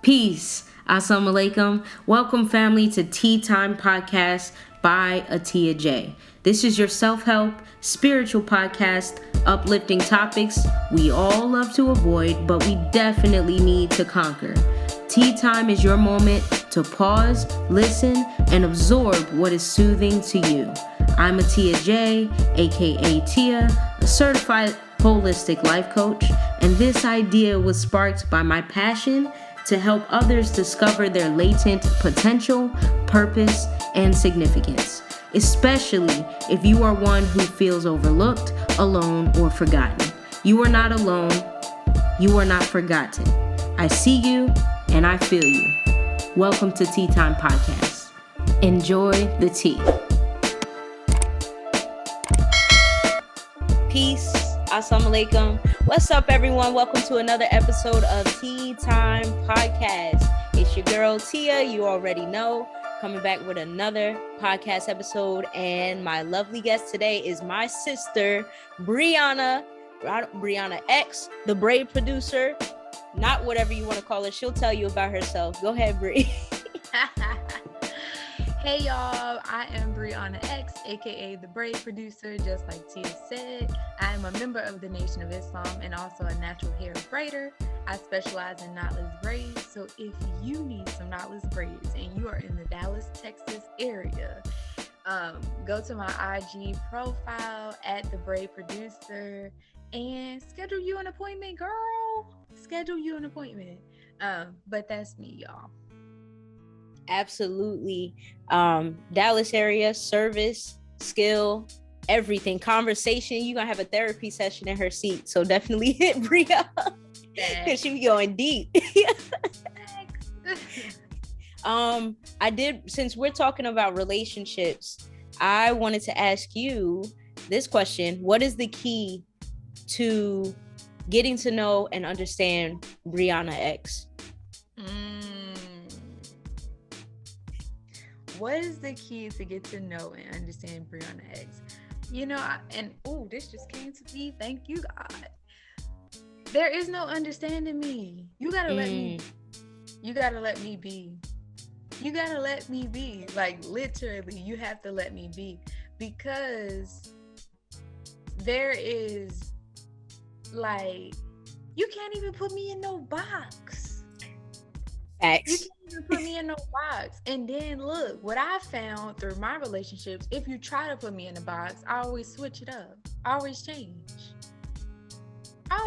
Peace. Assalamu alaikum. Welcome, family, to Time Podcast by Atiya J. This is your self-help, spiritual podcast, uplifting topics we all love to avoid, but we definitely need to conquer. Tea time is your moment to pause, listen, and absorb what is soothing to you. I'm Atiya J, aka Tia, a certified holistic life coach, and this idea was sparked by my passion to help others discover their latent potential, purpose, and significance, especially if you are one who feels overlooked, alone, or forgotten. You are not alone. You are not forgotten. I see you and I feel you. Welcome to Tea Time Podcast. Enjoy the tea. Peace. Assalamu alaikum. What's up, everyone? Welcome to another episode of Tea Time Podcast. It's your girl, Tia. You already know. Coming back with another podcast episode. And my lovely guest today is my sister, Breonna X, the Bre producer. Not whatever you want to call her. She'll tell you about herself. Go ahead, Bre. Hey y'all, I am Breonna X, aka the Bre producer, just like Tia said. I am a member of the Nation of Islam and also a natural hair braider. I specialize in knotless braids, so if you need some knotless braids and you are in the Dallas, Texas area, go to my IG profile at the Bre producer and schedule you an appointment, girl. Schedule you an appointment. But that's me, y'all. Absolutely. Dallas area, service, skill, everything, conversation. You're gonna have a therapy session in her seat, so definitely hit Bre up because she be going deep. I did, since we're talking about relationships, I wanted to ask you this question: what is the key to getting to know and understand Breonna X? What is the key to get to know and understand Breonna X? This just came to me. Thank you, God. There is no understanding me. You gotta let me. You gotta let me be. You gotta let me be. Like, literally, you have to let me be, because there is, like, you can't even put me in no box. X. You can't even put me in no box. And then look, what I found through my relationships, if you try to put me in a box, I always switch it up. I always change. So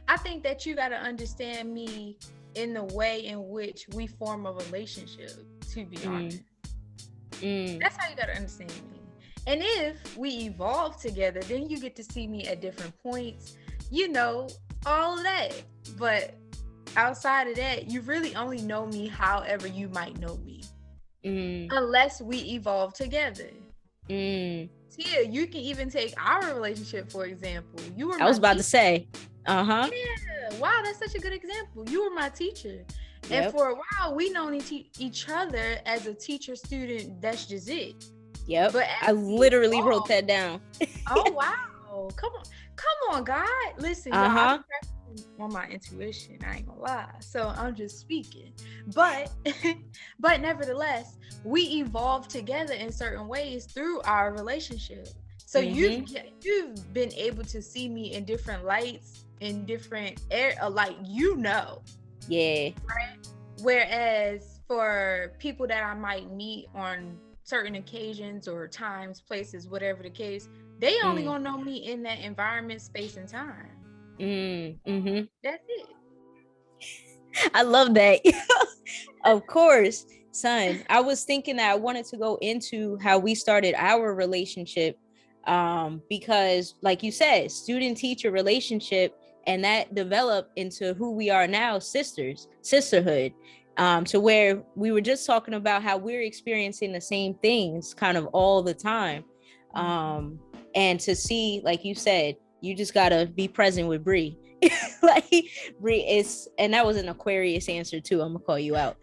I think that you got to understand me in the way in which we form a relationship, to be honest. That's how you got to understand me. And if we evolve together, then you get to see me at different points, all of that. But outside of that, you really only know me however you might know me, unless we evolve together. Tia, you can even take our relationship for example. I was about to say, Yeah, wow, that's such a good example. You were my teacher, and for a while we known each other as a teacher-student. That's just it. Yep, but I literally wrote that down. Oh wow, come on, God, listen. Y'all, on my intuition, I ain't gonna lie, so I'm just speaking, but nevertheless, we evolve together in certain ways through our relationship. So you've been able to see me in different lights, in different right? Whereas for people that I might meet on certain occasions or times, places, whatever the case, they only gonna know me in that environment, space, and time. That's it. I love that. Of course, son. I was thinking that I wanted to go into how we started our relationship, because like you said, student-teacher relationship, and that developed into who we are now, sisterhood, to where we were just talking about how we're experiencing the same things kind of all the time. And to see, like you said, you just gotta be present with Bre. Like, Bre is, and that was an Aquarius answer too. I'm gonna call you out.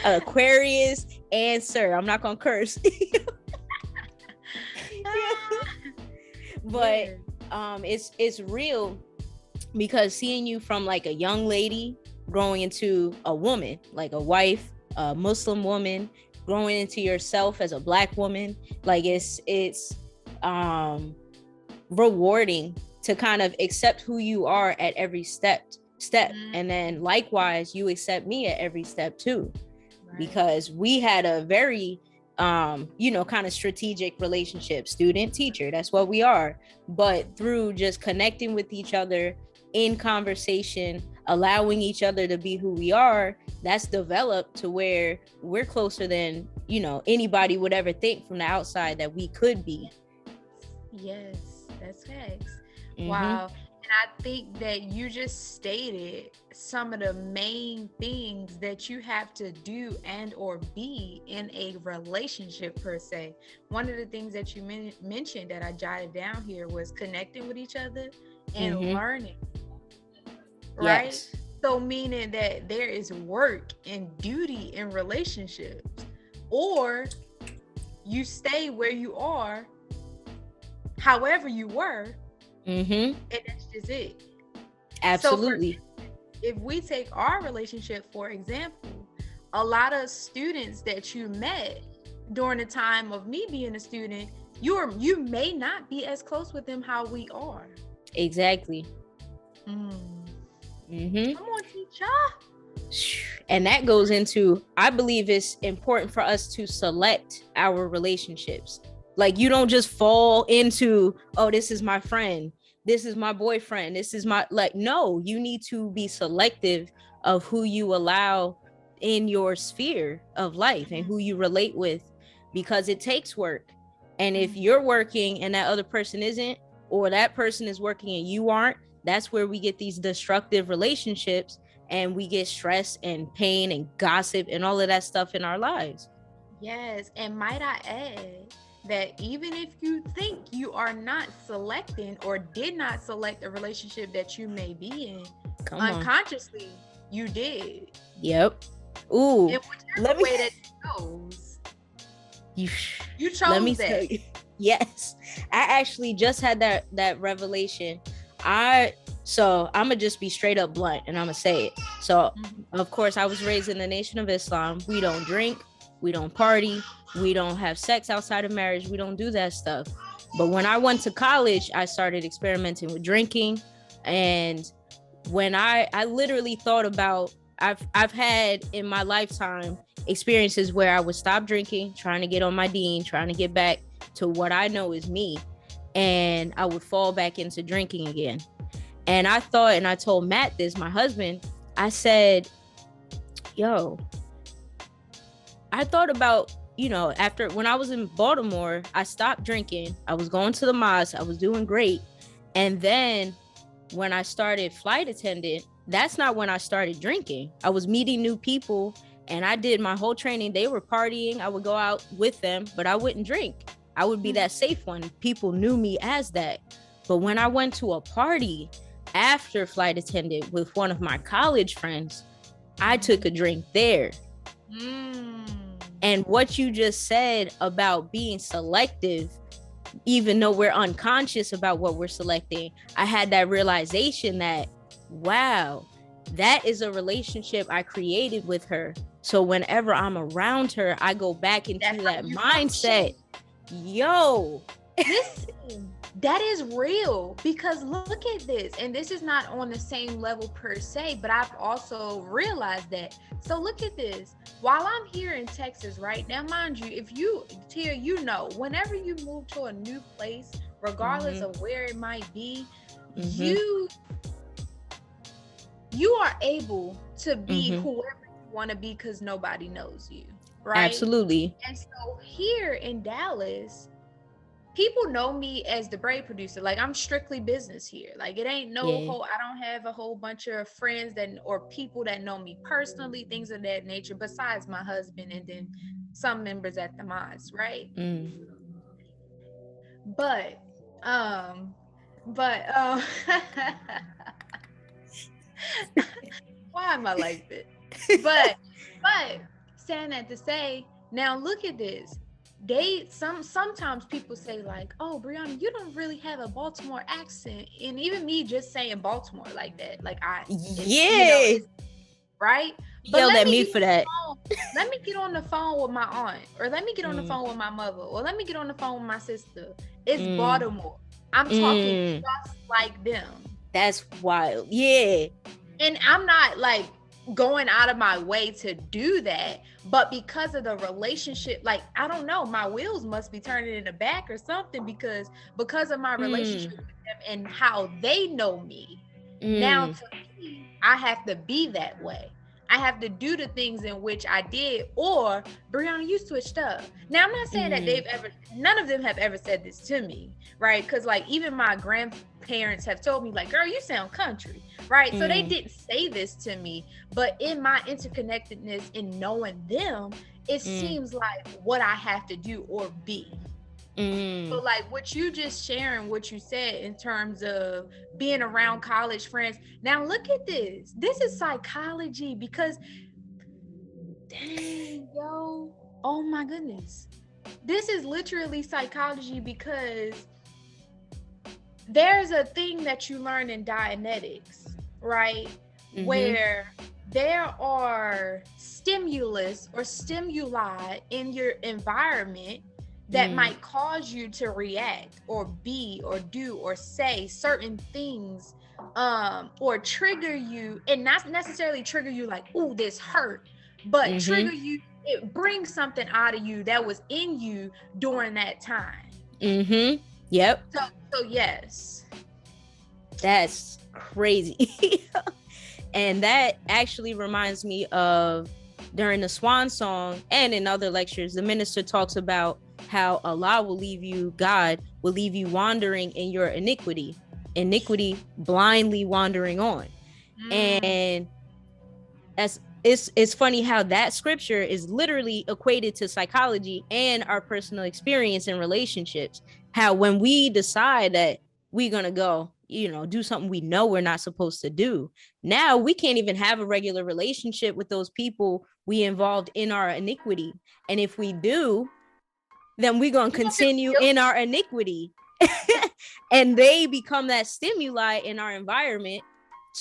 Aquarius answer. I'm not gonna curse. But it's real because seeing you from like a young lady growing into a woman, like a wife, a Muslim woman, growing into yourself as a Black woman, like it's rewarding to kind of accept who you are at every step. And then likewise you accept me at every step too, because we had a very kind of strategic relationship, student teacher, that's what we are. But through just connecting with each other in conversation, allowing each other to be who we are, that's developed to where we're closer than anybody would ever think from the outside that we could be. Yes, that's facts. Wow. And I think that you just stated some of the main things that you have to do and or be in a relationship per se. One of the things that you mentioned that I jotted down here was connecting with each other and learning. Right? Yes. So meaning that there is work and duty in relationships, or you stay where you are, however you were, and that's just it. Absolutely. So if we take our relationship, for example, a lot of students that you met during the time of me being a student, you may not be as close with them how we are. Exactly. Come on, teacher. And that goes into, I believe it's important for us to select our relationships. Like, you don't just fall into, oh, this is my friend, this is my boyfriend, this is my, like, no, you need to be selective of who you allow in your sphere of life and who you relate with, because it takes work. And if you're working and that other person isn't, or that person is working and you aren't, that's where we get these destructive relationships, and we get stress and pain and gossip and all of that stuff in our lives. Yes, and might I add that even if you think you are not selecting or did not select a relationship that you may be in, unconsciously you did. Yep. Ooh. And whichever way that goes, you chose let me that. tell you. Yes, I actually just had that revelation. So I'm gonna just be straight up blunt and I'm gonna say it. So of course I was raised in the Nation of Islam. We don't drink, we don't party, we don't have sex outside of marriage, we don't do that stuff. But when I went to college, I started experimenting with drinking. And when I literally thought about, I've had in my lifetime experiences where I would stop drinking, trying to get on my dean, trying to get back to what I know is me, and I would fall back into drinking again. And I thought, and I told Matt this, my husband, I said, yo, I thought about, after when I was in Baltimore, I stopped drinking. I was going to the mosque. I was doing great. And then when I started flight attendant, that's not when I started drinking. I was meeting new people and I did my whole training. They were partying. I would go out with them, but I wouldn't drink. I would be that safe one. People knew me as that. But when I went to a party after flight attendant with one of my college friends, I took a drink there. And what you just said about being selective, even though we're unconscious about what we're selecting, I had that realization that, wow, that is a relationship I created with her. So whenever I'm around her, I go back into that mindset. Yo, listen, that is real, because look at this, and this is not on the same level per se, but I've also realized that. So look at this. While I'm here in Texas right now, mind you, if you, Tia, whenever you move to a new place, regardless of where it might be, you are able to be whoever you want to be, because nobody knows you, right? Absolutely. And so here in Dallas, people know me as the Bre producer. Like, I'm strictly business here. Like, it ain't I don't have a whole bunch of friends or people that know me personally, things of that nature, besides my husband and then some members at the mosque, right? But why am I like this? But saying that to say, now look at this. sometimes people say like, oh, Breonna, you don't really have a Baltimore accent. And even me just saying Baltimore like that, like it's right. You But yelled at me for that. Let me get on the phone with my aunt, or let me get on the phone with my mother, or let me get on the phone with my sister. It's Baltimore. I'm talking just like them. That's wild. Yeah. And I'm not like going out of my way to do that, but because of the relationship, like, I don't know, my wheels must be turning in the back or something, because of my relationship with them and how they know me. Now to me, I have to be that way. I have to do the things in which I did, or Breonna, you switched up. Now, I'm not saying that none of them have ever said this to me, right? Because like even my grandparents have told me like, girl, you sound country, right? So they didn't say this to me, but in my interconnectedness in knowing them, it seems like what I have to do or be. So like what you just sharing, what you said in terms of being around college friends. Now look at this. This is psychology, because dang, yo, oh my goodness. This is literally psychology, because there's a thing that you learn in Dianetics, right? Where there are stimulus or stimuli in your environment that might cause you to react or be or do or say certain things, or trigger you, and not necessarily trigger you like, oh, this hurt, but trigger you, it brings something out of you that was in you during that time. Yep. So yes. That's crazy. And that actually reminds me of during the Swan Song and in other lectures, the minister talks about how Allah will leave you, God will leave you wandering in your iniquity, blindly wandering on. And it's funny how that scripture is literally equated to psychology and our personal experience in relationships. How when we decide that we're gonna go, do something we know we're not supposed to do, now we can't even have a regular relationship with those people we involved in our iniquity. And if we do, then we're going to continue in our iniquity. And they become that stimuli in our environment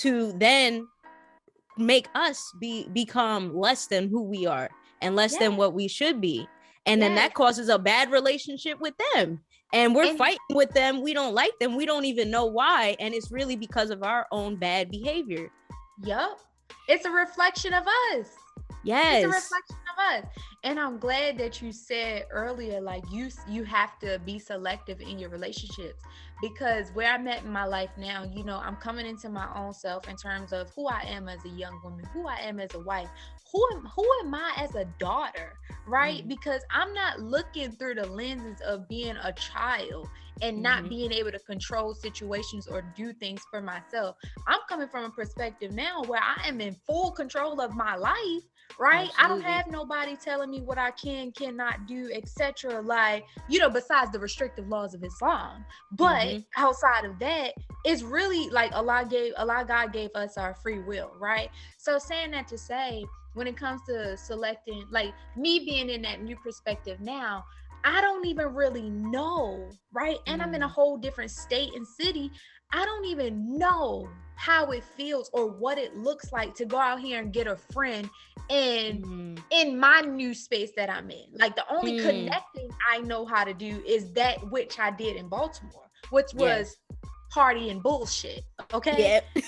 to then make us become less than who we are and less than what we should be. And then that causes a bad relationship with them. And we're fighting with them. We don't like them. We don't even know why. And it's really because of our own bad behavior. Yup. It's a reflection of us. Yes. It's a reflection of us. And I'm glad that you said earlier, like you have to be selective in your relationships, because where I'm at in my life now, I'm coming into my own self in terms of who I am as a young woman, who I am as a wife, who am I as a daughter, right? Because I'm not looking through the lenses of being a child and not being able to control situations or do things for myself. I'm coming from a perspective now where I am in full control of my life, right? Absolutely. I don't have nobody telling me what I cannot do, etc. Like, besides the restrictive laws of Islam. But outside of that, it's really like God gave us our free will, right? So saying that to say, when it comes to selecting, like me being in that new perspective now, I don't even really know, right? And I'm in a whole different state and city. I don't even know how it feels or what it looks like to go out here and get a friend and in my new space that I'm in. Like the only connecting I know how to do is that which I did in Baltimore, which was party and bullshit. Okay. Yep.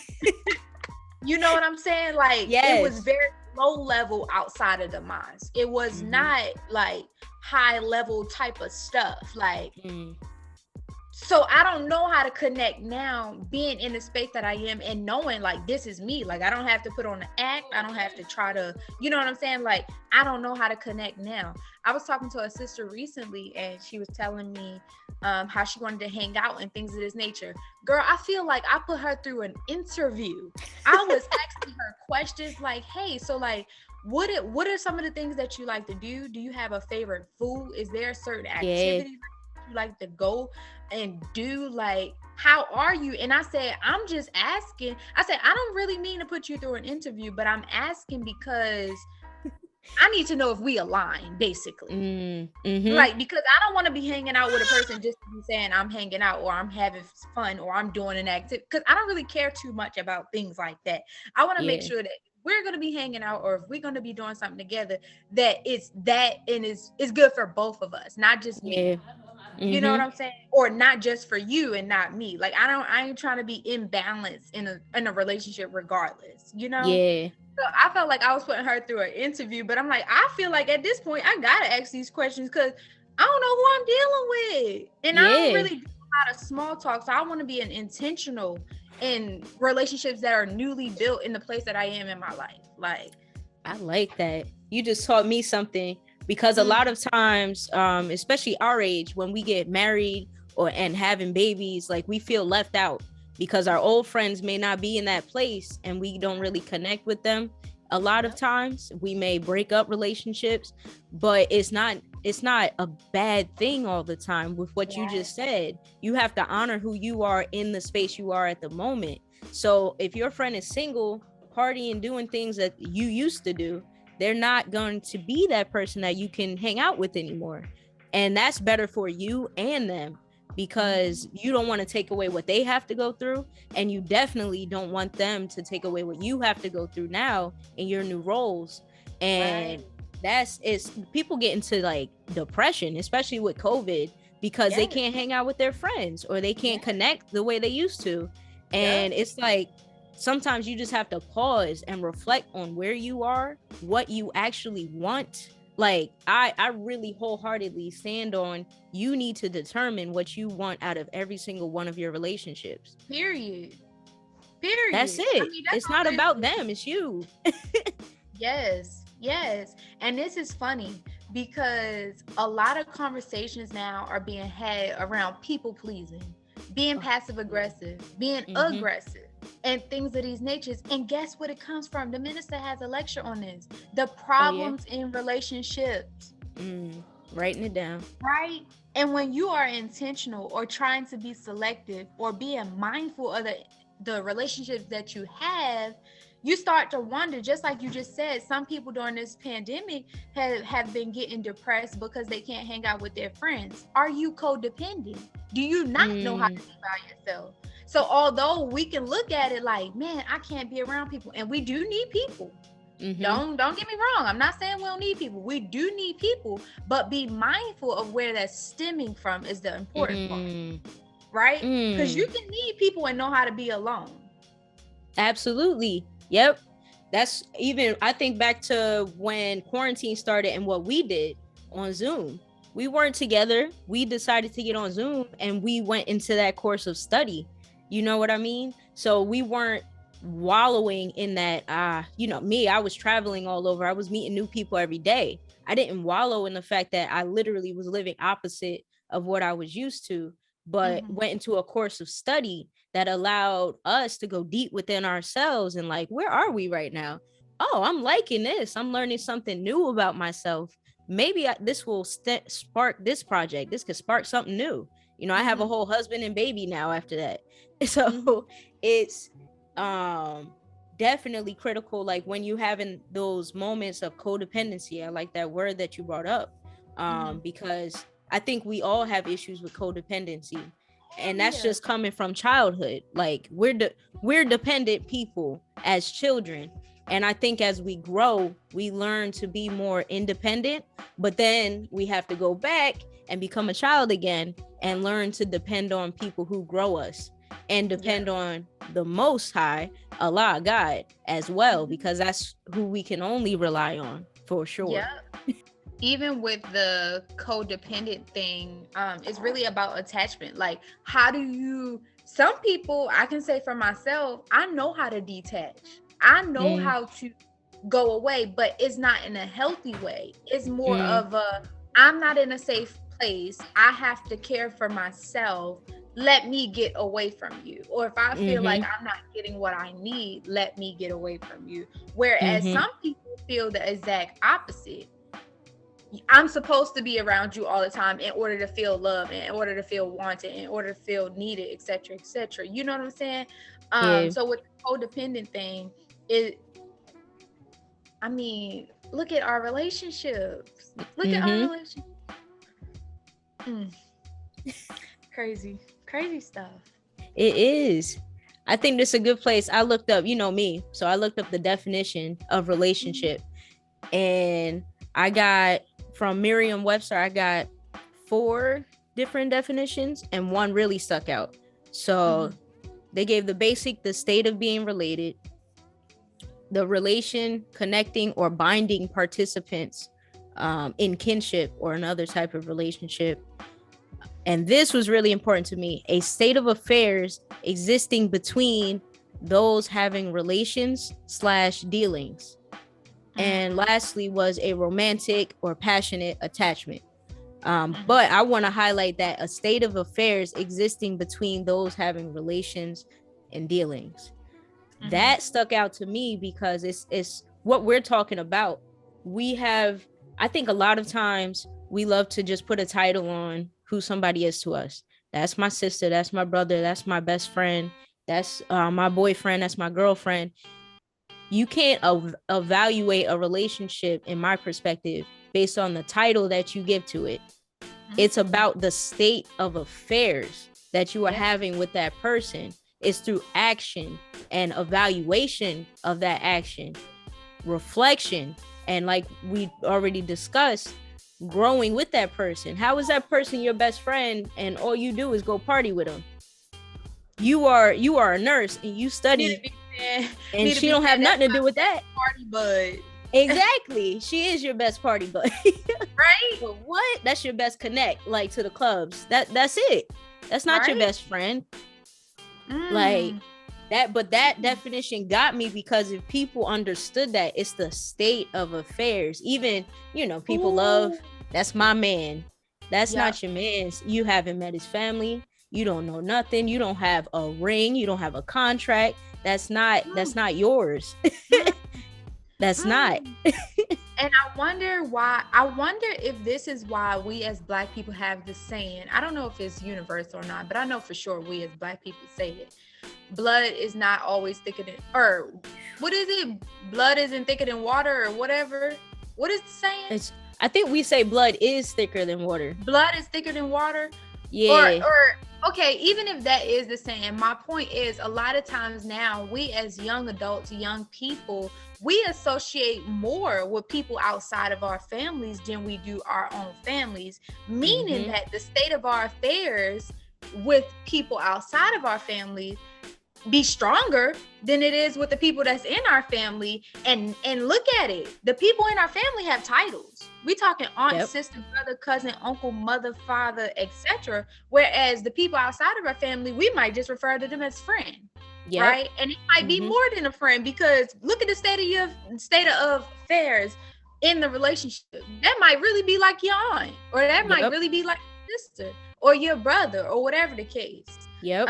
You know what I'm saying? Like it was very low level outside of the mosque. It was not like high level type of stuff. Like so I don't know how to connect now, being in the space that I am and knowing like this is me. Like I don't have to put on an act. I don't have to try to, you know what I'm saying? Like I don't know how to connect now. I was talking to a sister recently and she was telling me how she wanted to hang out and things of this nature. Girl, I feel like I put her through an interview. I was asking her questions like, hey, so like, what are some of the things that you like to do? Do you have a favorite food? Is there a certain activity you like to go and do? Like, how are you? And I said, I'm just asking. I said, I don't really mean to put you through an interview, but I'm asking because I need to know if we align, basically. Mm-hmm. Like, because I don't want to be hanging out with a person just to be saying I'm hanging out or I'm having fun or I'm doing an activity, because I don't really care too much about things like that. I want to make Yeah. sure that we're going to be hanging out, or if we're going to be doing something together, that it's that and it's good for both of us, not just me. Yeah. You know what Mm-hmm. I'm saying? Or not just for you and not me. Like, I ain't trying to be imbalanced in a relationship regardless, you know? Yeah. So I felt like I was putting her through an interview, but I'm like, I feel like at this point I gotta ask these questions because I don't know who I'm dealing with. And I don't Yeah. really do a lot of small talk. So I want to be an intentional in relationships that are newly built in the place that I am in my life. Like, I like that. You just taught me something, because a lot of times, especially our age, when we get married and having babies, like, we feel left out because our old friends may not be in that place and we don't really connect with them. A lot of times we may break up relationships, but it's not a bad thing all the time. With what you just said, you have to honor who you are in the space you are at the moment. So if your friend is single, partying, doing things that you used to do, they're not going to be that person that you can hang out with anymore. And that's better for you and them, because you don't want to take away what they have to go through, and you definitely don't want them to take away what you have to go through now in your new roles. And it's people get into like depression, especially with COVID, because they can't hang out with their friends or they can't connect the way they used to. And it's like, sometimes you just have to pause and reflect on where you are, what you actually want. Like, I really wholeheartedly stand on, you need to determine what you want out of every single one of your relationships. Period. That's I it. mean, that's It's all not it about is. them, it's you. Yes. And this is funny because a lot of conversations now are being had around people pleasing, being passive aggressive, being aggressive, and things of these natures. And guess what it comes from? The minister has a lecture on this. The problems in relationships. Writing it down. Right? And when you are intentional or trying to be selective or being mindful of the relationships that you have, you start to wonder, just like you just said, some people during this pandemic have been getting depressed because they can't hang out with their friends. Are you codependent? Do you not know how to be by yourself? So although we can look at it like, man, I can't be around people, and we do need people. Don't get me wrong. I'm not saying we don't need people. We do need people, but be mindful of where that's stemming from is the important part, right? Because you can need people and know how to be alone. Absolutely. Yep. That's even, I think back to when quarantine started and what we did on Zoom. We weren't together. We decided to get on Zoom and we went into that course of study. You know what I mean? So we weren't wallowing in that, me, I was traveling all over. I was meeting new people every day. I didn't wallow in the fact that I literally was living opposite of what I was used to, but went into a course of study that allowed us to go deep within ourselves and like, where are we right now? Oh, I'm liking this. I'm learning something new about myself. Maybe this will spark this project. This could spark something new. I have a whole husband and baby now after that. So it's definitely critical, like when you having those moments of codependency. I like that word that you brought up, because I think we all have issues with codependency, and that's just coming from childhood. Like we're dependent people as children, and I think as we grow we learn to be more independent, but then we have to go back and become a child again and learn to depend on people who grow us and depend on the Most High, Allah, God, as well, because that's who we can only rely on for sure. Even with the codependent thing, it's really about attachment. Like, how do you, some people, I can say for myself, I know how to detach. I know how to go away, but it's not in a healthy way. It's more of a, I'm not in a safe place. I have to care for myself. Let me get away from you. Or if I feel like I'm not getting what I need, let me get away from you. Whereas some people feel the exact opposite. I'm supposed to be around you all the time in order to feel loved, in order to feel wanted, in order to feel needed, etc., etc. You know what I'm saying? So with the codependent thing, I mean, look at our relationships. Look at our relationships. Crazy stuff. It is. I think this is a good place. I looked up, you know me, so I looked up the definition of relationship, and I got from Merriam-Webster, I got 4 different definitions, and one really stuck out. So they gave the basic, the state of being related, the relation, connecting or binding participants in kinship or another type of relationship. And this was really important to me: a state of affairs existing between those having relations / dealings. And lastly was a romantic or passionate attachment. But I want to highlight that a state of affairs existing between those having relations and dealings. That stuck out to me because it's what we're talking about. We have, I think a lot of times we love to just put a title on who somebody is to us. That's my sister, that's my brother, that's my best friend, that's my boyfriend, that's my girlfriend. You can't evaluate a relationship, in my perspective, based on the title that you give to it. It's about the state of affairs that you are having with that person. It's through action and evaluation of that action, reflection, and like we already discussed, growing with that person. How is that person your best friend and all you do is go party with them? You are a nurse and you study, and she don't have nothing to do with that. Party bud. Exactly. She is your best party bud. Right? But what? That's your best connect, like to the clubs. That's it. That's not your best friend. Like that, but that definition got me because if people understood that it's the state of affairs, even, you know, people love, that's my man. That's not your man's. You haven't met his family. You don't know nothing. You don't have a ring. You don't have a contract. That's not yours. That's not. And I wonder if this is why we as Black people have this saying. I don't know if it's universal or not, but I know for sure we as Black people say it. Blood is not always thicker than, or what is it? Blood isn't thicker than water or whatever. What is the saying? I think we say blood is thicker than water. Blood is thicker than water? Yeah. Or okay, even if that is the saying, my point is a lot of times now we as young adults, young people, we associate more with people outside of our families than we do our own families, meaning that the state of our affairs with people outside of our family be stronger than it is with the people that's in our family. And look at it, the people in our family have titles. We talking aunt, sister, brother, cousin, uncle, mother, father, etc. Whereas the people outside of our family, we might just refer to them as friend. Right? And it might be more than a friend, because look at the state of affairs in the relationship. That might really be like your aunt, or that might really be like your sister or your brother, or whatever the case. So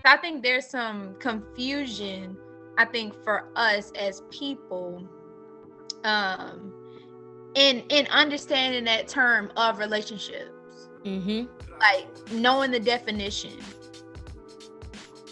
I think there's some confusion, I think, for us as people, in understanding that term of relationships. Like knowing the definition.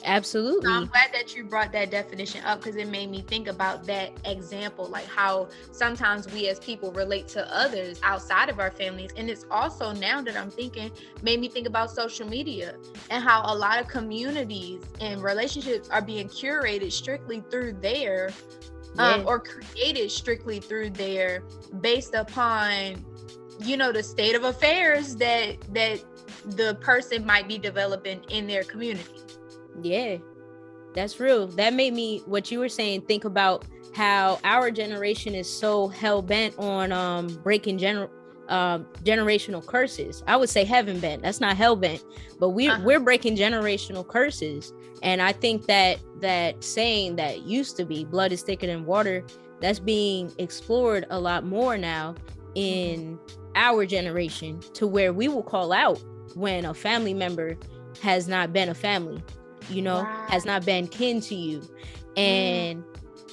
Absolutely. So I'm glad that you brought that definition up, because it made me think about that example, like how sometimes we as people relate to others outside of our families. And it's also, now that I'm thinking, made me think about social media and how a lot of communities and relationships are being curated strictly through there, or created strictly through there, based upon, you know, the state of affairs that the person might be developing in their community. Yeah, that's real. That made me, what you were saying, think about how our generation is so hell-bent on breaking generational curses. I would say heaven-bent. That's not hell-bent, but we're breaking generational curses. And I think that saying that used to be blood is thicker than water, that's being explored a lot more now in our generation, to where we will call out when a family member has not been a family, you know, has not been kin to you. And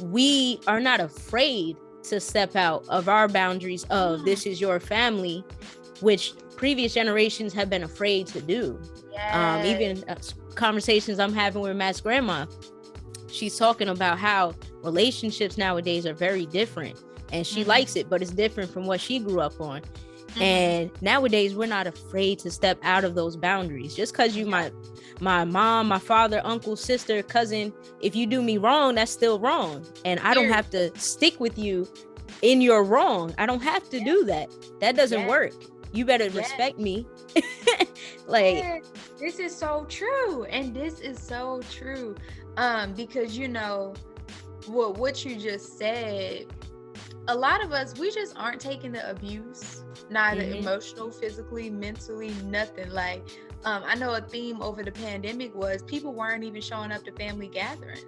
we are not afraid to step out of our boundaries of this is your family, which previous generations have been afraid to do. Even conversations I'm having with Matt's grandma, she's talking about how relationships nowadays are very different. and she likes it, but it's different from what she grew up on. And nowadays we're not afraid to step out of those boundaries. Just because you my mom, my father, uncle, sister, cousin, if you do me wrong, that's still wrong, and I don't have to stick with you in your wrong. I don't have to do that. That doesn't work. You better respect me. Like, this is so true. And this is so true. Because you know what you just said, a lot of us, we just aren't taking the abuse, neither emotional, physically, mentally, nothing. Like, I know a theme over the pandemic was people weren't even showing up to family gatherings.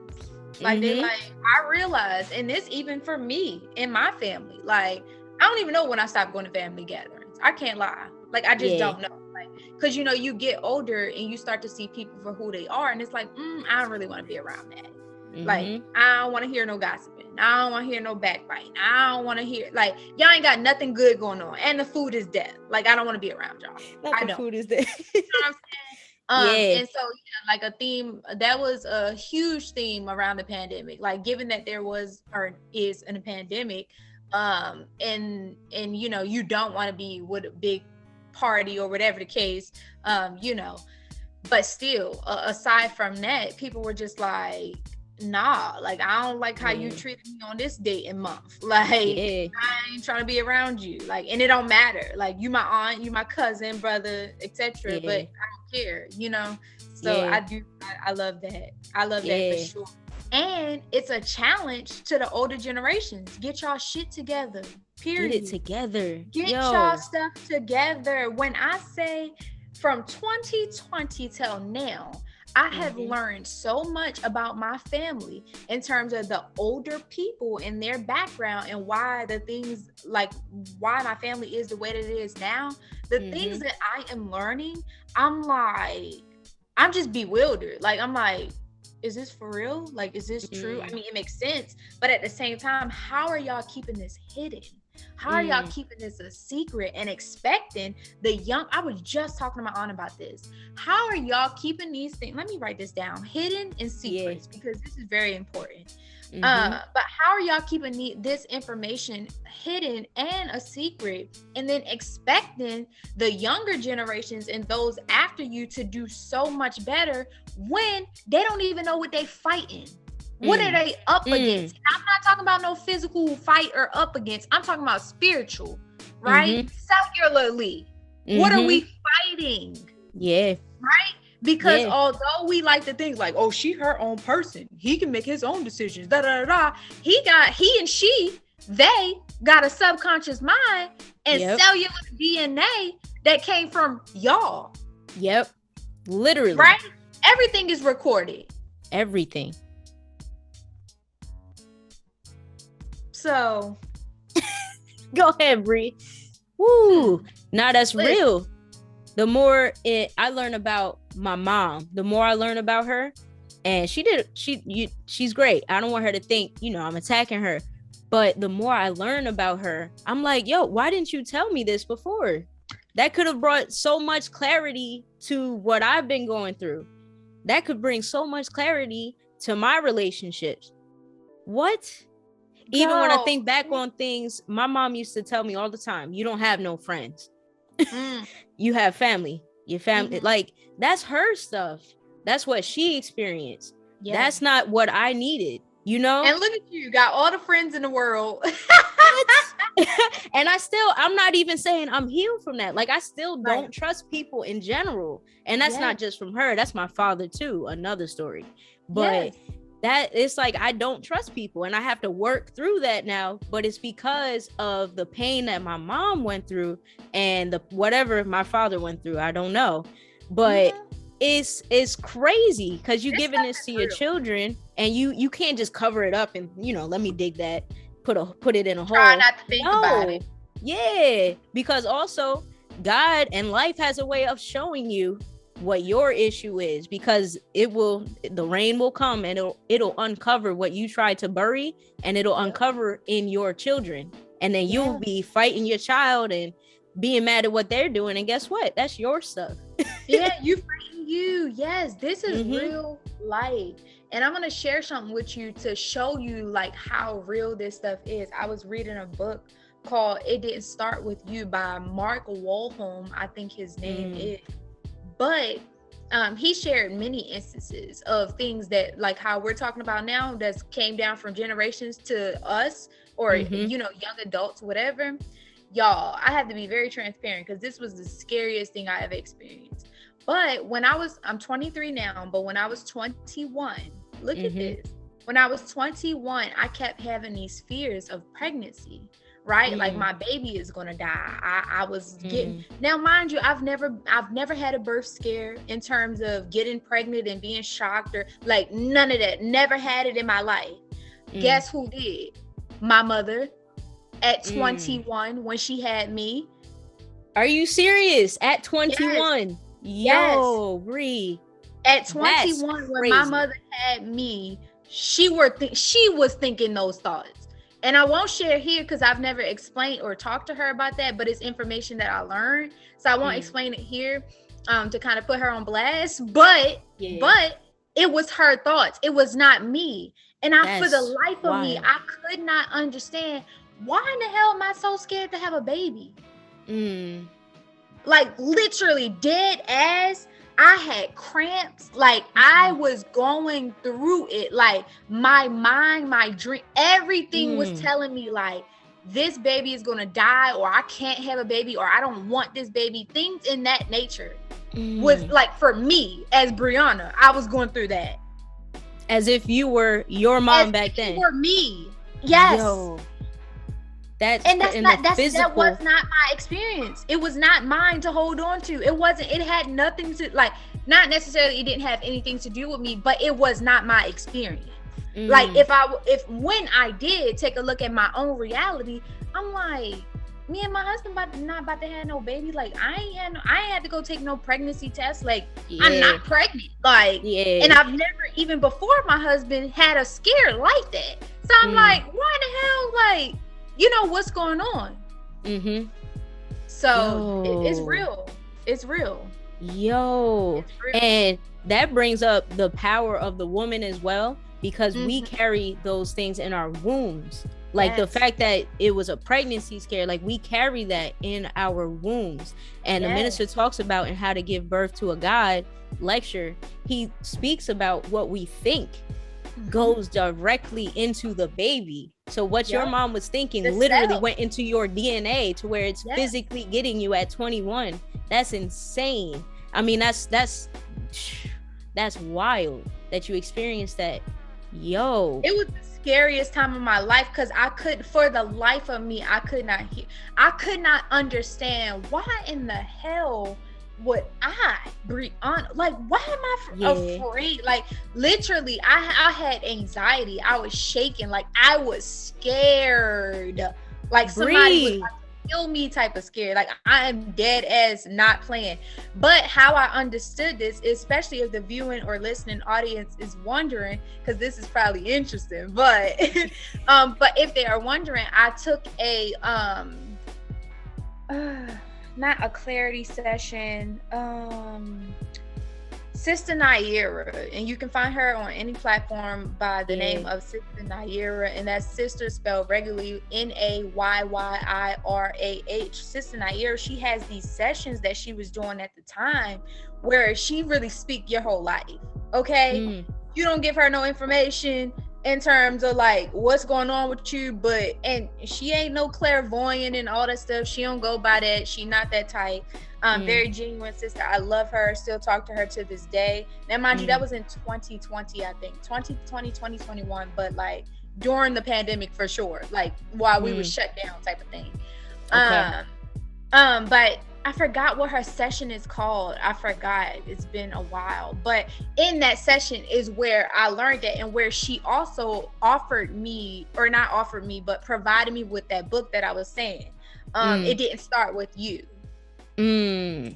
Like, I realized, and this even for me in my family, like, I don't even know when I stopped going to family gatherings. I can't lie. Like, I just don't know. Like, because, you know, you get older and you start to see people for who they are. And it's like, I don't really want to be around that. Like, I don't want to hear no gossiping. I don't want to hear no backbiting. I don't want to hear, like, y'all ain't got nothing good going on. And the food is dead. Like, I don't want to be around y'all. The food is dead. You know what I'm saying? And so, like, a theme, that was a huge theme around the pandemic. Like, given that there was, or is in a pandemic, and you know, you don't want to be with a big party or whatever the case, you know, but still, aside from that, people were just like, nah, like, I don't like how you treated me on this date and month. Like, I ain't trying to be around you. Like, and it don't matter. Like, you my aunt, you my cousin, brother, etc. But I don't care, you know? So I love that. I love that for sure. And it's a challenge to the older generations. Get y'all shit together. Period. Get it together. Get y'all stuff together. When I say from 2020 till now, I have learned so much about my family in terms of the older people and their background and why the things, like, why my family is the way that it is now. The things that I am learning, I'm just bewildered. Like, I'm like, is this for real? Like, is this true? I mean, it makes sense. But at the same time, how are y'all keeping this hidden? How are y'all keeping this a secret and expecting the young? I was just talking to my aunt about this. How are y'all keeping these things? Let me write this down. Hidden and secrets, because this is very important. But how are y'all keeping this information hidden and a secret, and then expecting the younger generations and those after you to do so much better when they don't even know what they fighting? What are they up against? I'm not talking about no physical fight or up against. I'm talking about spiritual, right? Cellularly. What are we fighting? Yeah. Right? Because although we like to think like, oh, she her own person, he can make his own decisions, he and she, they got a subconscious mind and cellular DNA that came from y'all. Yep. Literally. Right? Everything is recorded. Everything. So go ahead, Bre. Woo. Now that's real. The more I learn about my mom, the more I learn about her. And she's great. I don't want her to think, you know, I'm attacking her. But the more I learn about her, I'm like, yo, why didn't you tell me this before? That could have brought so much clarity to what I've been going through. That could bring so much clarity to my relationships. What? Even when I think back on things, my mom used to tell me all the time, you don't have no friends. You have family. Your family, like, that's her stuff. That's what she experienced. That's not what I needed, you know? And look at you, got all the friends in the world. And I'm not even saying I'm healed from that. Like, I still don't trust people in general. And that's not just from her. That's my father too. Another story. But that it's like, I don't trust people, and I have to work through that now. But it's because of the pain that my mom went through and whatever my father went through. I don't know. But it's crazy because you're giving this to your children, and you can't just cover it up and, you know, let me dig that, put it in a hole. Try not to think about it. Yeah, because also God and life has a way of showing you what your issue is, because the rain will come and it'll uncover what you tried to bury, and it'll uncover in your children, and then you'll be fighting your child and being mad at what they're doing, and guess what? That's your stuff. You fighting you. Yes, this is real life. And I'm going to share something with you to show you like how real this stuff is. I was reading a book called It Didn't Start With You by Mark Wolholm, I think his name is. But he shared many instances of things that, like how we're talking about now, that came down from generations to us, or you know, young adults, whatever. Y'all, I have to be very transparent because this was the scariest thing I ever experienced. But when I'm 23 now, but when I was 21, look at this. When I was 21, I kept having these fears of pregnancy, right? Like my baby is gonna die. I was getting, now mind you, I've never had a birth scare in terms of getting pregnant and being shocked, or like none of that. Never had it in my life. Guess who did? My mother at 21 when she had me. Are you serious? At 21? Yes. Yo, Bre. At 21 when my mother had me, she was thinking those thoughts. And I won't share here because I've never explained or talked to her about that, but it's information that I learned. So I won't explain it here to kind of put her on blast. But it was her thoughts. It was not me. And for the life of me, I could not understand, why in the hell am I so scared to have a baby? Like literally dead ass. I had cramps. Like I was going through it. Like my mind, my dream, everything was telling me like, this baby is gonna die, or I can't have a baby, or I don't want this baby. Things in that nature was like, for me as Breonna, I was going through that. As if you were your mom back then. For me, yes. Yo, that was not my experience. It was not mine to hold on to. It wasn't. It had nothing to, like, not necessarily. It didn't have anything to do with me, but it was not my experience. Like when I did take a look at my own reality, I'm like, me and my husband not about to have no baby. Like I ain't had to go take no pregnancy test. Like I'm not pregnant. Like and I've never, even before my husband, had a scare like that. So I'm like, why the hell? Like, you know what's going on? So it's real. It's real. Yo, it's real. And that brings up the power of the woman as well, because we carry those things in our wombs. Like the fact that it was a pregnancy scare, like we carry that in our wombs. And the minister talks about in How to Give Birth to a God lecture, he speaks about what we think goes directly into the baby. So what your mom was thinking literally went into your DNA to where it's physically getting you at 21. That's insane. I mean, that's wild that you experienced that. Yo, it was the scariest time of my life, because for the life of me, I could not understand why in the hell would I, Breonna, like, why am I afraid? Like, literally, I had anxiety. I was shaking. Like, I was scared. Like, somebody was like, kill me type of scared. Like, I am dead ass not playing. But how I understood this, especially if the viewing or listening audience is wondering, because this is probably interesting, but but if they are wondering, I took a not a clarity session, Sister Naira, and you can find her on any platform by the name of Sister Naira, and that's sister spelled regularly Nayyirah. Sister Naira, she has these sessions that she was doing at the time where she really speak your whole life. Okay, you don't give her no information in terms of like what's going on with you, and she ain't no clairvoyant and all that stuff. She don't go by that. She not that type. Very genuine sister. I love her. Still talk to her to this day. Now, mind you, that was in 2020, I think. 2020, 2021, but like during the pandemic for sure. Like while we were shut down type of thing. Okay. But I forgot what her session is called. I forgot. It's been a while. But in that session is where I learned that, and where she also offered me, or not offered me, but provided me with that book that I was saying. It Didn't Start With You.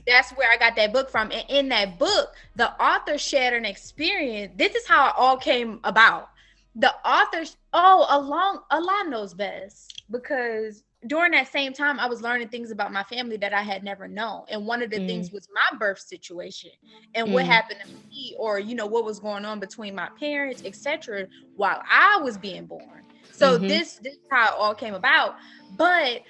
That's where I got that book from. And in that book, the author shared an experience. This is how it all came about. The author, Allah knows best, because during that same time, I was learning things about my family that I had never known. And one of the things was my birth situation and what happened to me, or, you know, what was going on between my parents, etc., while I was being born. So this is how it all came about. But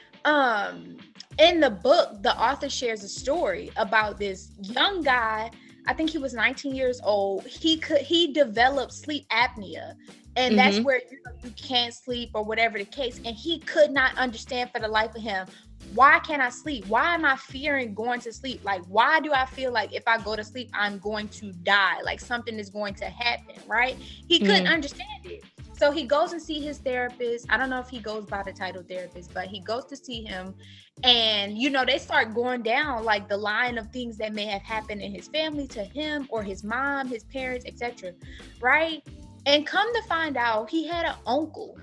in the book, the author shares a story about this young guy. I think he was 19 years old. He developed sleep apnea. And that's where, you know, you can't sleep or whatever the case. And he could not understand for the life of him, why can't I sleep? Why am I fearing going to sleep? Like, why do I feel like if I go to sleep, I'm going to die? Like something is going to happen, right? He couldn't understand it. So he goes and see his therapist. I don't know if he goes by the title therapist, but he goes to see him. And, you know, they start going down like the line of things that may have happened in his family to him or his mom, his parents, etc. Right? And come to find out, he had an uncle,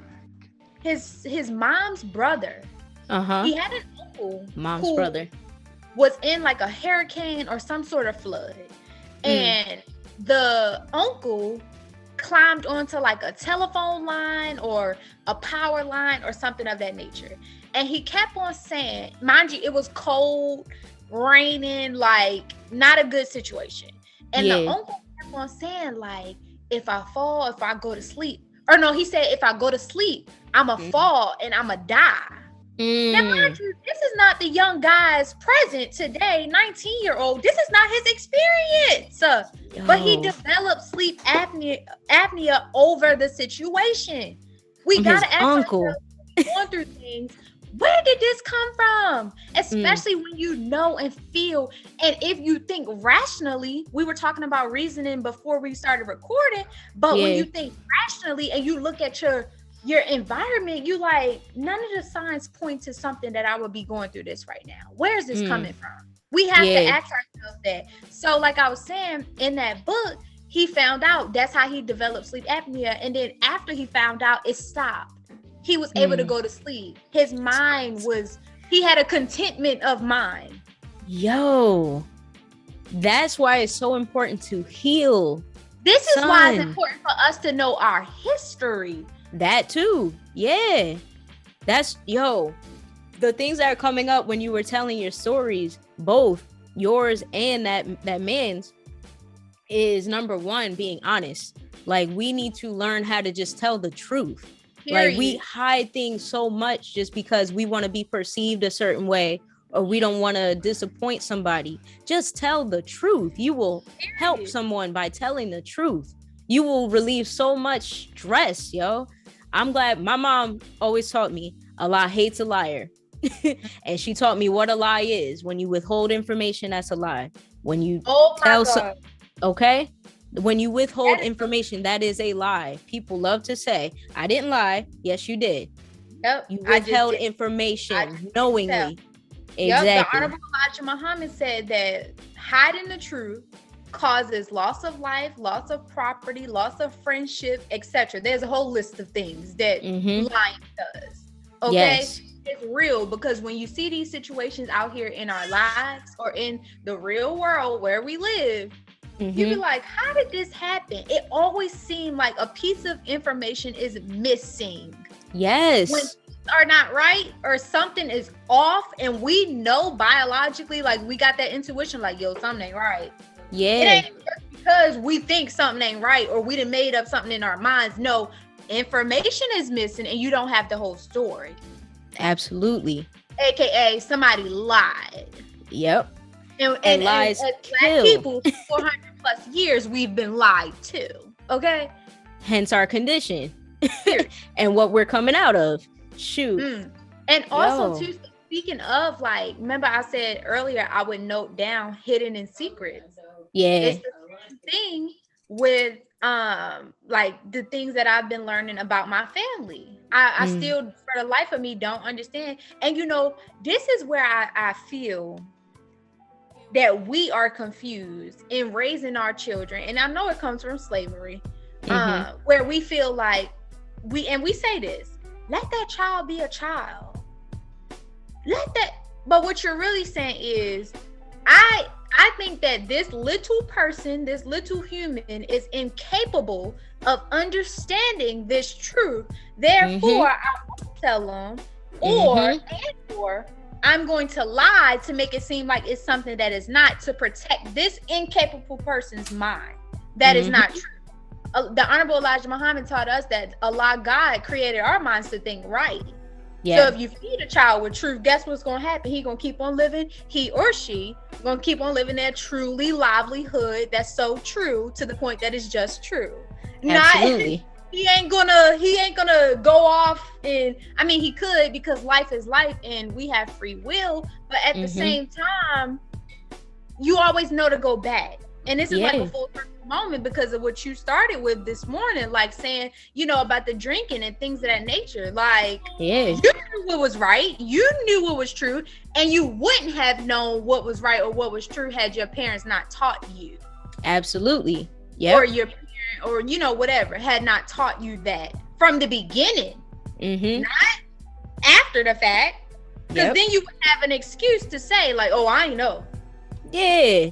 his mom's brother. He had an uncle, mom's brother, was in like a hurricane or some sort of flood, and the uncle climbed onto like a telephone line or a power line or something of that nature. And he kept on saying, mind you, it was cold, raining, like not a good situation. And the uncle kept on saying, like, if I fall, if I go to sleep, or no, he said, if I go to sleep, I'ma fall and I'ma die. Now, mind you, this is not the young guys present today, 19-year-old. This is not his experience. But he developed sleep apnea over the situation. We gotta ask ourselves, going through things, where did this come from? Especially when you know and feel, and if you think rationally, we were talking about reasoning before we started recording, but when you think rationally and you look at your environment, you like, none of the signs point to something that I would be going through this right now. Where's this coming from? We have to ask ourselves that. So like I was saying, in that book, he found out that's how he developed sleep apnea. And then after he found out, it stopped. He was able to go to sleep. His mind he had a contentment of mind. Yo, that's why it's so important to heal. This is why it's important for us to know our history. That too. Yeah. That's, the things that are coming up when you were telling your stories, both yours and that man's, is number one, being honest. Like, we need to learn how to just tell the truth. Period. Like, we hide things so much just because we want to be perceived a certain way, or we don't want to disappoint somebody. Just tell the truth. You will help someone by telling the truth. You will relieve so much stress, yo. I'm glad my mom always taught me a lie hates a liar. And she taught me what a lie is. When you withhold information, that's a lie. When you when you withhold information, that is a lie. People love to say, I didn't lie. Yes, you did. Yep. You withheld information knowingly. Exactly. Yep. The Honorable Elijah Muhammad said that hiding the truth causes loss of life, loss of property, loss of friendship, etc. There's a whole list of things that lying does. Okay? Yes. It's real, because when you see these situations out here in our lives or in the real world where we live, you be like, how did this happen? It always seemed like a piece of information is missing. Yes. When things are not right or something is off, and we know biologically, like, we got that intuition, like, yo, something ain't right. Yeah. It ain't just because we think something ain't right or we done made up something in our minds. No, information is missing and you don't have the whole story. Absolutely. AKA somebody lied. Yep. And lies as kill. Black people, 400 plus years, we've been lied to. Okay. Hence our condition. And what we're coming out of. Shoot. And also too, speaking of, like, remember I said earlier, I would note down hidden in secrets. Yeah. It's the same thing with like the things that I've been learning about my family. I still, for the life of me, don't understand. And this is where I feel that we are confused in raising our children. And I know it comes from slavery, where we feel like we say this, let that child be a child. But what you're really saying is, I think that this little person, this little human, is incapable of understanding this truth. Therefore, I won't tell them or I'm going to lie to make it seem like it's something that is not, to protect this incapable person's mind. That is not true. The Honorable Elijah Muhammad taught us that Allah, God, created our minds to think right. Yeah. So if you feed a child with truth, guess what's going to happen? He going to keep on living, he or she going to keep on living that truly livelihood that's so true to the point that it's just true. Absolutely. Not, he ain't gonna go off, and I mean, he could, because life is life and we have free will, but at the same time, you always know to go back. And this is like a full circle moment because of what you started with this morning, like saying, you know, about the drinking and things of that nature. Like, you knew what was right, you knew what was true, and you wouldn't have known what was right or what was true had your parents not taught you. Absolutely. Yeah. Or your parent, or, you know, whatever, had not taught you that from the beginning, not after the fact. Because then you would have an excuse to say, like, oh, I ain't know. Yeah.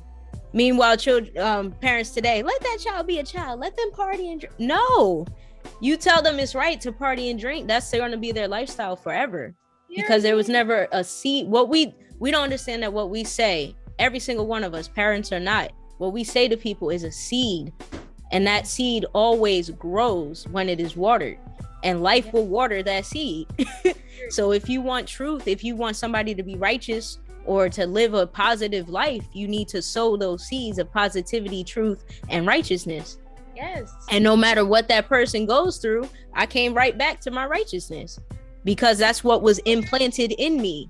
Meanwhile, children, parents today, let that child be a child. Let them party and drink. No, you tell them it's right to party and drink. That's going to be their lifestyle forever. Because there was never a seed. What we don't understand that what we say, every single one of us, parents or not, what we say to people is a seed, and that seed always grows when it is watered, and life will water that seed. So if you want truth, if you want somebody to be righteous or to live a positive life, you need to sow those seeds of positivity, truth, and righteousness. Yes. And no matter what that person goes through, I came right back to my righteousness, because that's what was implanted in me.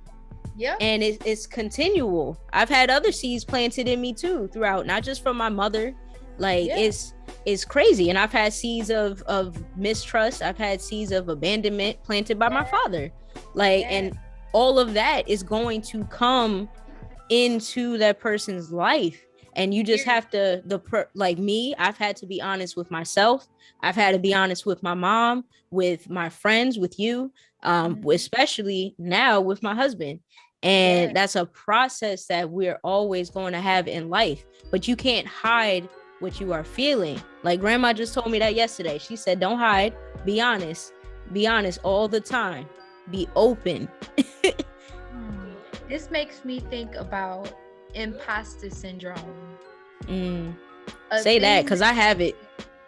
Yeah. And it's continual. I've had other seeds planted in me too throughout, not just from my mother. Like it's crazy. And I've had seeds of mistrust. I've had seeds of abandonment planted by my father. Like, and all of that is going to come into that person's life. And you just have to, like me, I've had to be honest with myself. I've had to be honest with my mom, with my friends, with you, especially now with my husband. And that's a process that we're always going to have in life, but you can't hide what you are feeling. Like grandma just told me that yesterday. She said, don't hide, be honest all the time, be open. This makes me think about imposter syndrome. Say that, because I have it.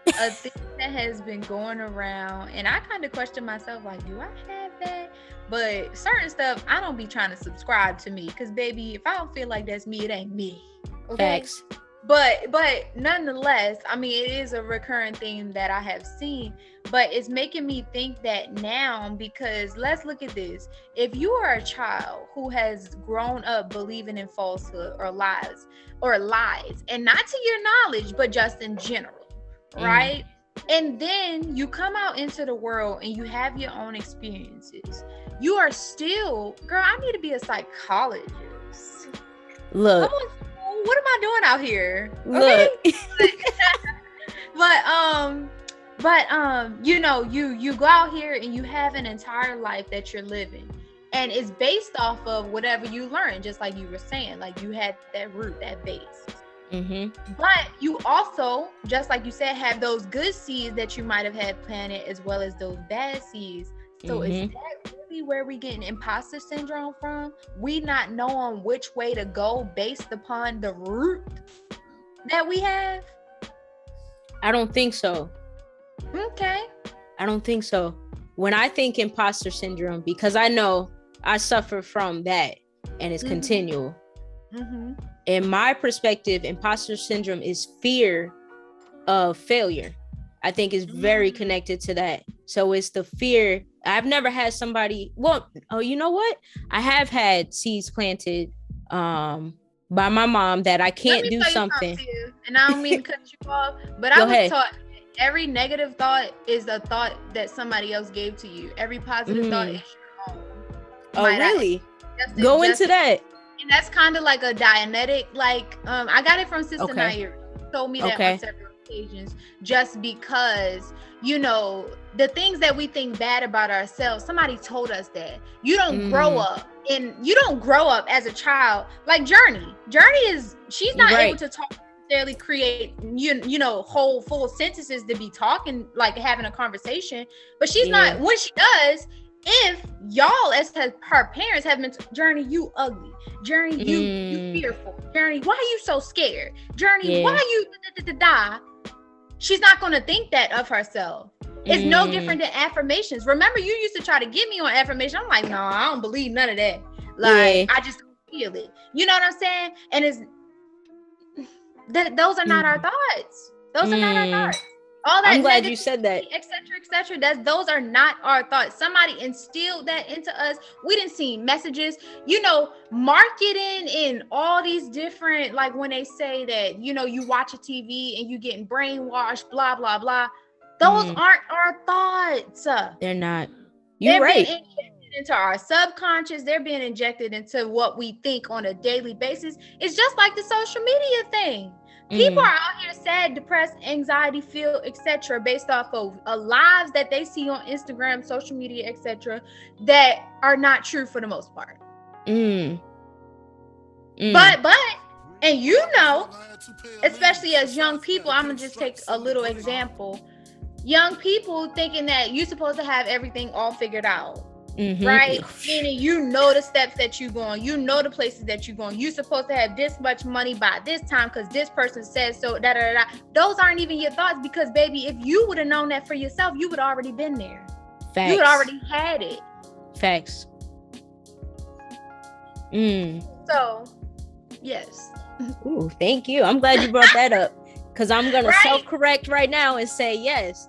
A thing that has been going around, and I kind of question myself, like, do I have that? But certain stuff, I don't be trying to subscribe to me, because baby, if I don't feel like that's me, it ain't me. Okay. Facts. But nonetheless, I mean, it is a recurring theme that I have seen, but it's making me think that now, because let's look at this. If you are a child who has grown up believing in falsehood or lies, and not to your knowledge, but just in general, right? And then you come out into the world and you have your own experiences. You are still, girl, I need to be a psychologist. Look. What am I doing out here? Look. Okay? but you know, you go out here and you have an entire life that you're living, and it's based off of whatever you learned, just like you were saying, like you had that root, that base. But you also, just like you said, have those good seeds that you might have had planted, as well as those bad seeds. So is that really where we getting imposter syndrome from? We not knowing which way to go based upon the root that we have? I don't think so. Okay. I don't think so. When I think imposter syndrome, because I know I suffer from that, and it's continual. In my perspective, imposter syndrome is fear of failure. I think it's very connected to that. So it's the fear. I've never had somebody, you know what? I have had seeds planted by my mom that I can't do something. And I don't mean to cut you off, but I was taught every negative thought is a thought that somebody else gave to you. Every positive thought is your own. Oh, really? Go into that. And that's kind of like a Dianetic, like I got it from Sister Nair. She told me that on several occasions, just because, you know, the things that we think bad about ourselves, somebody told us that. You don't grow up, and you don't grow up as a child. Like Journey is, she's not able to talk, necessarily create you know whole full sentences to be talking, like having a conversation, but she's not, when she does, if y'all as her parents have been Journey, you ugly. Journey, you fearful. Journey, why are you so scared? Journey, why you die? She's not going to think that of herself. It's no different than affirmations. Remember, you used to try to get me on affirmation. I'm like, no, I don't believe none of that. Like, I just don't feel it. You know what I'm saying? And it's those are not our thoughts. Those are not our thoughts. All that I'm glad you said that. etc. Those are not our thoughts. Somebody instilled that into us. We didn't see messages, marketing and all these different, like when they say that, you watch a TV and you getting brainwashed, blah, blah, blah. Those aren't our thoughts. They're not. You're right. Being injected into our subconscious. They're being injected into what we think on a daily basis. It's just like the social media thing. People are out here sad, depressed, anxiety filled, etc., based off of lives that they see on Instagram, social media, etc., that are not true for the most part. But, and especially as young people, I'm gonna just take a little example. Young people thinking that you're supposed to have everything all figured out. Right? Meaning the steps that you're going, the places that you're going. You're supposed to have this much money by this time because this person says so. Those aren't even your thoughts, because baby, if you would have known that for yourself, you would have already been there. Facts. You would already had it. Facts. So, yes. Ooh, thank you. I'm glad you brought that up, because I'm gonna self-correct right now and say yes.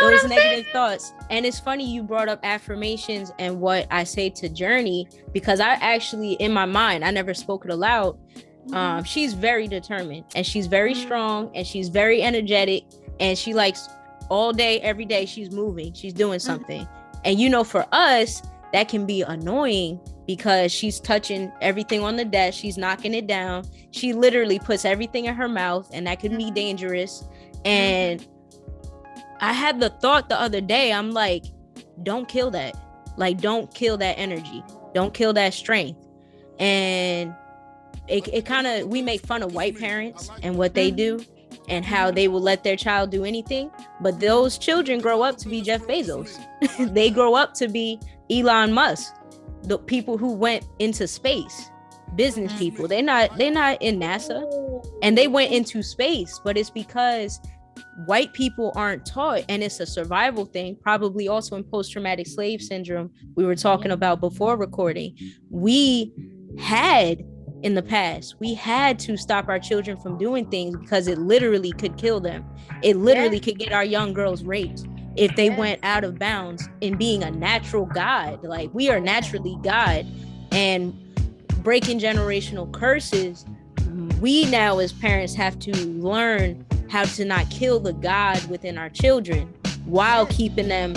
Those negative thoughts. And it's funny you brought up affirmations and what I say to Journey, because I actually, in my mind, I never spoke it aloud. She's very determined and she's very strong and she's very energetic, and she likes all day, every day she's moving, she's doing something. And for us, that can be annoying because she's touching everything on the desk, she's knocking it down, she literally puts everything in her mouth, and that could be dangerous. And I had the thought the other day, I'm like, don't kill that. Like, don't kill that energy. Don't kill that strength. And it kind of, we make fun of white parents and what they do and how they will let their child do anything. But those children grow up to be Jeff Bezos. They grow up to be Elon Musk, the people who went into space, business people. They're not in NASA, and they went into space, but it's because white people aren't taught, and it's a survival thing, probably also in post-traumatic slave syndrome we were talking about before recording. We had in the past, we had to stop our children from doing things because it literally could kill them. It literally could get our young girls raped if they went out of bounds in being a natural God. Like, we are naturally God, and breaking generational curses, we now as parents have to learn how to not kill the God within our children while keeping them,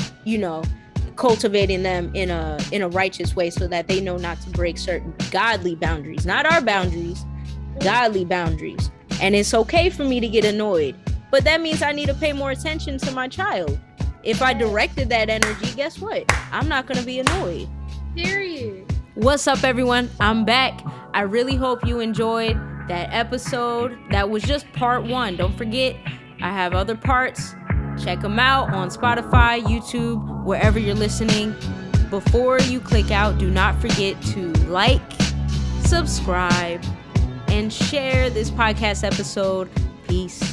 cultivating them in a righteous way, so that they know not to break certain godly boundaries, not our boundaries, godly boundaries. And it's okay for me to get annoyed, but that means I need to pay more attention to my child. If I directed that energy, guess what? I'm not going to be annoyed. Period. What's up, everyone? I'm back. I really hope you enjoyed that episode. That was just part 1. Don't forget, I have other parts. Check them out on Spotify, YouTube, wherever you're listening. Before you click out, do not forget to like, subscribe, and share this podcast episode. Peace.